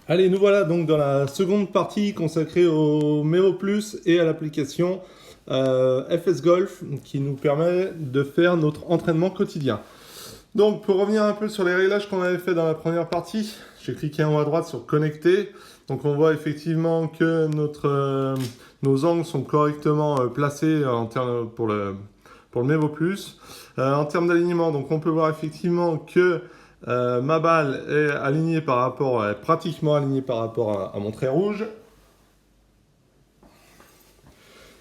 Allez, nous voilà donc dans la seconde partie consacrée au Memo Plus et à l'application FS Golf qui nous permet de faire notre entraînement quotidien. Donc pour revenir un peu sur les réglages qu'on avait fait dans la première partie, j'ai cliqué en haut à droite sur connecter. Donc on voit effectivement que nos angles sont correctement placés pour le Memo Plus. En termes d'alignement, donc on peut voir effectivement que ma balle est alignée est pratiquement alignée par rapport à mon trait rouge.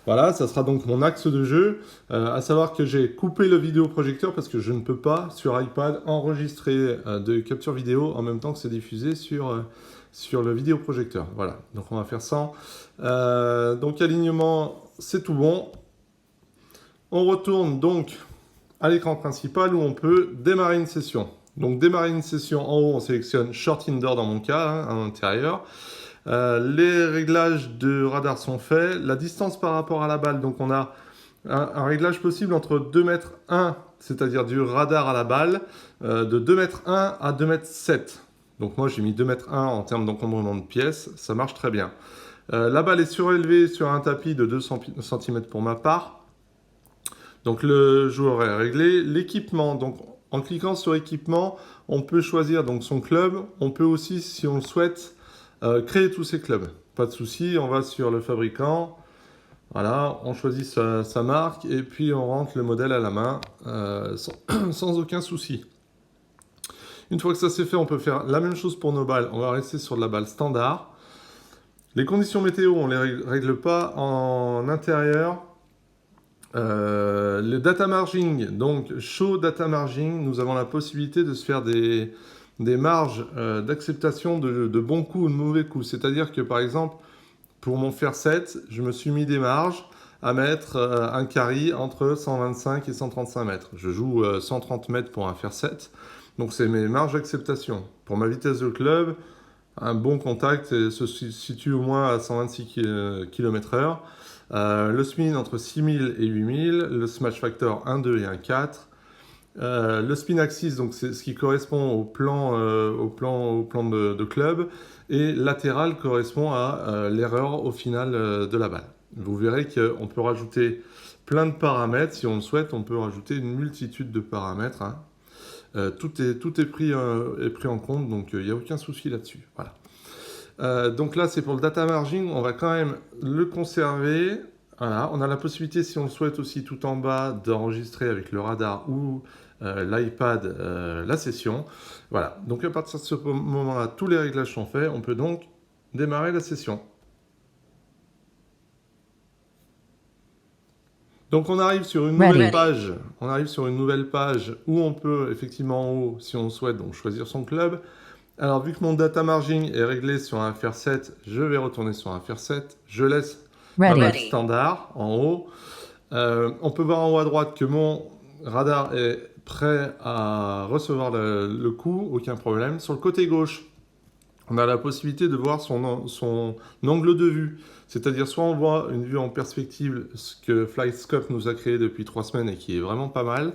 Voilà, ça sera donc mon axe de jeu. À savoir que j'ai coupé le vidéoprojecteur parce que je ne peux pas sur iPad enregistrer de capture vidéo en même temps que c'est diffusé sur le vidéoprojecteur. Voilà, donc on va faire ça. Donc alignement, c'est tout bon. On retourne donc à l'écran principal où on peut démarrer une session. Donc démarrer une session, en haut on sélectionne Short Indoor dans mon cas, hein, à l'intérieur. Les réglages de radar sont faits. La distance par rapport à la balle, donc on a un réglage possible entre 2 mètres 1, c'est-à-dire du radar à la balle, de 2 mètres 1 à 2 mètres 7. Donc moi j'ai mis 2 mètres 1 en termes d'encombrement de pièces, ça marche très bien. La balle est surélevée sur un tapis de 2 cm pour ma part. Donc le joueur est réglé. L'équipement, donc en cliquant sur équipement, on peut choisir donc son club. On peut aussi, si on le souhaite, créer tous ces clubs. Pas de souci, on va sur le fabricant. Voilà, on choisit sa marque et puis on rentre le modèle à la main sans aucun souci. Une fois que ça c'est fait, on peut faire la même chose pour nos balles. On va rester sur de la balle standard. Les conditions météo, on ne les règle pas en intérieur. Le data marging, donc show data marging, nous avons la possibilité de se faire des marges d'acceptation de bons coups ou de mauvais coups. C'est-à-dire que par exemple, pour mon fair set, je me suis mis des marges à mettre un carry entre 125 et 135 mètres. Je joue 130 mètres pour un fair set, donc c'est mes marges d'acceptation. Pour ma vitesse de club, un bon contact se situe au moins à 126 km/h. Le spin entre 6000 et 8000, le smash factor 1, 2 et 1, 4. Le spin axis, donc c'est ce qui correspond au plan de club, et latéral correspond à l'erreur au final de la balle. Vous verrez qu'on peut rajouter plein de paramètres. Si on le souhaite, on peut rajouter une multitude de paramètres, hein. Tout est pris en compte, donc il n'y a aucun souci là-dessus. Voilà. Donc là, c'est pour le data margin. On va quand même le conserver. Voilà. On a la possibilité, si on le souhaite aussi, tout en bas, d'enregistrer avec le radar ou l'iPad la session. Voilà. Donc à partir de ce moment-là, tous les réglages sont faits. On peut donc démarrer la session. Donc on arrive sur une nouvelle page. On arrive sur une nouvelle page où on peut effectivement en haut, si on le souhaite, donc choisir son club. Alors vu que mon data margin est réglé sur un fair set, je vais retourner sur un fair set. Je laisse ma balle standard en haut. On peut voir en haut à droite que mon radar est prêt à recevoir le coup, aucun problème. Sur le côté gauche, on a la possibilité de voir son angle de vue. C'est-à-dire soit on voit une vue en perspective, ce que FlightScope nous a créé depuis 3 semaines et qui est vraiment pas mal,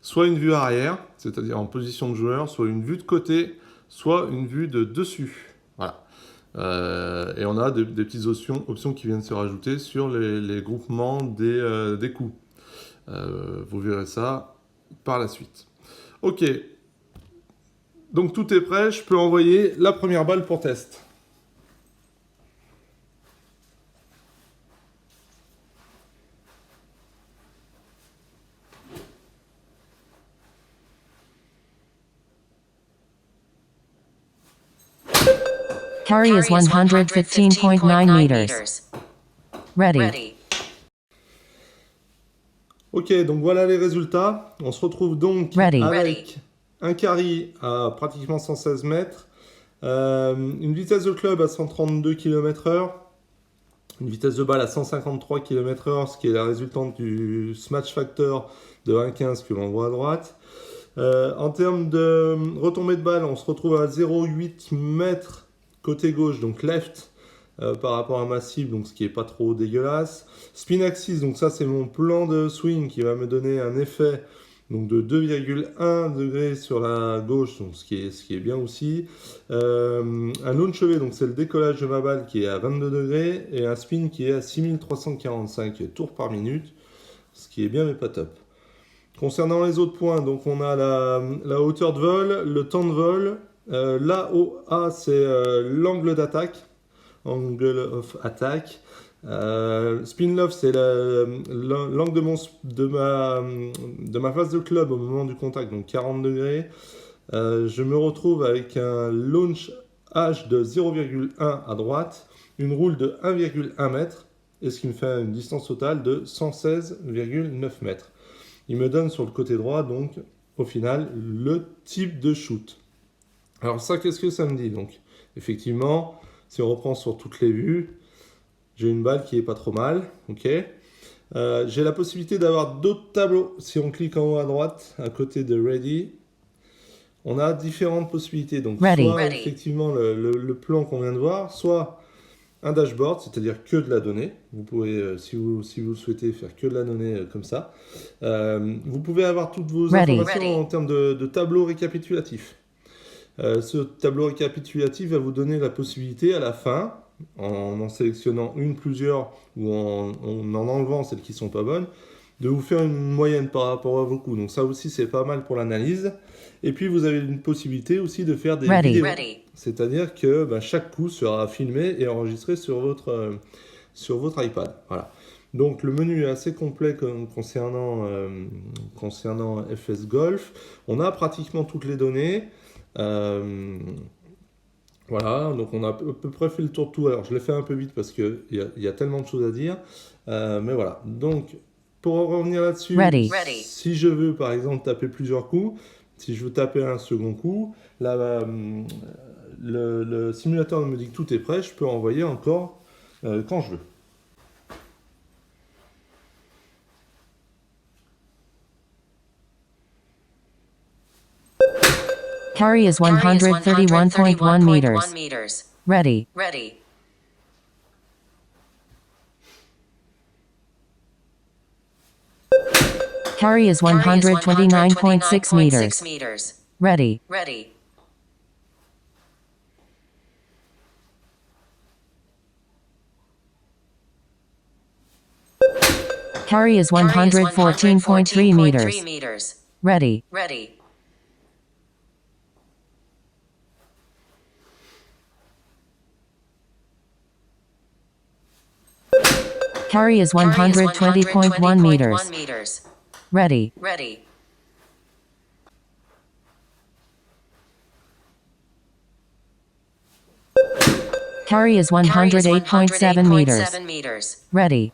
soit une vue arrière, c'est-à-dire en position de joueur, soit une vue de côté, soit une vue de dessus. Voilà. Et on a des petites options qui viennent se rajouter sur les groupements des coups. Vous verrez ça par la suite. Ok. Donc tout est prêt, je peux envoyer la première balle pour test. Carry is 115.9 meters. Ready. Ok, donc voilà les résultats. On se retrouve donc avec un carry à pratiquement 116 mètres, une vitesse de club à 132 km/h, une vitesse de balle à 153 km/h, ce qui est la résultante du smash factor de 1,15 que l'on voit à droite. En termes de retombée de balle, on se retrouve à 0,8 mètres côté gauche, donc left, par rapport à ma cible, donc ce qui est pas trop dégueulasse. Spin axis, donc ça c'est mon plan de swing qui va me donner un effet donc de 2,1 degrés sur la gauche, donc ce qui est bien aussi. Un launch away, donc c'est le décollage de ma balle qui est à 22 degrés, et un spin qui est à 6345 tours par minute, ce qui est bien mais pas top. Concernant les autres points, donc on a la hauteur de vol, le temps de vol, l'AOA c'est l'angle d'attaque, angle of attack. Spin loft c'est l'angle de ma face de club au moment du contact, donc 40 degrés. Je me retrouve avec un launch H de 0,1 à droite, une roule de 1,1 m, et ce qui me fait une distance totale de 116,9 mètres. Il me donne sur le côté droit, donc, au final, le type de shoot. Alors ça, qu'est-ce que ça me dit? Donc, effectivement, si on reprend sur toutes les vues, j'ai une balle qui est pas trop mal, ok. J'ai la possibilité d'avoir d'autres tableaux. Si on clique en haut à droite, à côté de Ready, on a différentes possibilités. Donc, soit effectivement le plan qu'on vient de voir, soit un dashboard, c'est-à-dire que de la donnée. Vous pouvez, si vous le souhaitez, faire que de la donnée comme ça. Vous pouvez avoir toutes vos informations en termes de tableau récapitulatif. Ce tableau récapitulatif va vous donner la possibilité à la fin, en sélectionnant une, plusieurs, ou en enlevant celles qui ne sont pas bonnes, de vous faire une moyenne par rapport à vos coups. Donc ça aussi, c'est pas mal pour l'analyse. Et puis, vous avez une possibilité aussi de faire des vidéos. C'est-à-dire que chaque coup sera filmé et enregistré sur votre iPad. Voilà. Donc, le menu est assez complet concernant FS Golf. On a pratiquement toutes les données. Voilà, donc on a à peu près fait le tour de tout. Alors, je l'ai fait un peu vite parce qu'il y a tellement de choses à dire. Mais voilà. Donc, pour revenir là-dessus, si je veux, par exemple, taper plusieurs coups, si je veux taper un second coup, là, le simulateur me dit que tout est prêt, je peux envoyer encore quand je veux. Carry is 131.1 meters. Ready. Carry is 129.6 meters. Ready. Carry is 114.3 meters. Ready. Carry is 120.1 meters. Ready. Carry is 108.7 meters. Ready.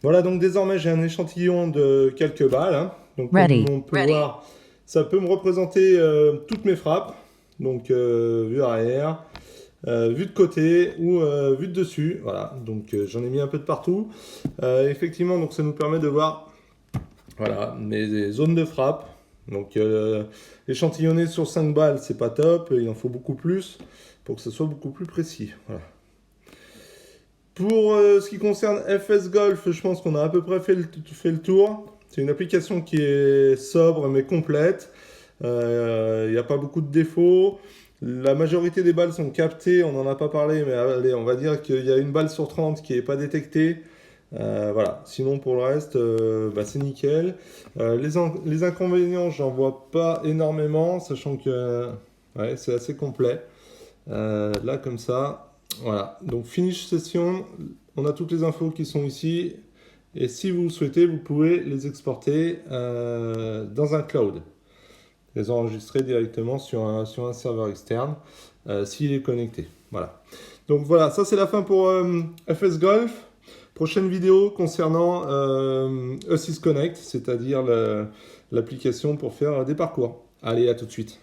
Voilà, donc désormais j'ai un échantillon de quelques balles. Hein. Donc comme on peut voir, ça peut me représenter toutes mes frappes. Donc vue arrière, vue de côté ou vue de dessus. Voilà, donc j'en ai mis un peu de partout. Effectivement, donc ça nous permet de voir mes zones de frappe. Donc échantillonner sur 5 balles, c'est pas top. Il en faut beaucoup plus pour que ce soit beaucoup plus précis. Voilà. Pour ce qui concerne FS Golf, je pense qu'on a à peu près fait le tour. C'est une application qui est sobre mais complète. Il n'y a pas beaucoup de défauts. La majorité des balles sont captées, on n'en a pas parlé, mais allez, on va dire qu'il y a une balle sur 30 qui n'est pas détectée. Voilà. Sinon, pour le reste, c'est nickel. Les inconvénients, j'en vois pas énormément, sachant que c'est assez complet. Là, comme ça. Voilà, donc finish session, on a toutes les infos qui sont ici, et si vous le souhaitez, vous pouvez les exporter dans un cloud, les enregistrer directement sur un serveur externe, s'il est connecté. Voilà, donc voilà, ça c'est la fin pour FS Golf. Prochaine vidéo concernant Assist Connect, c'est-à-dire l'application pour faire des parcours. Allez, à tout de suite.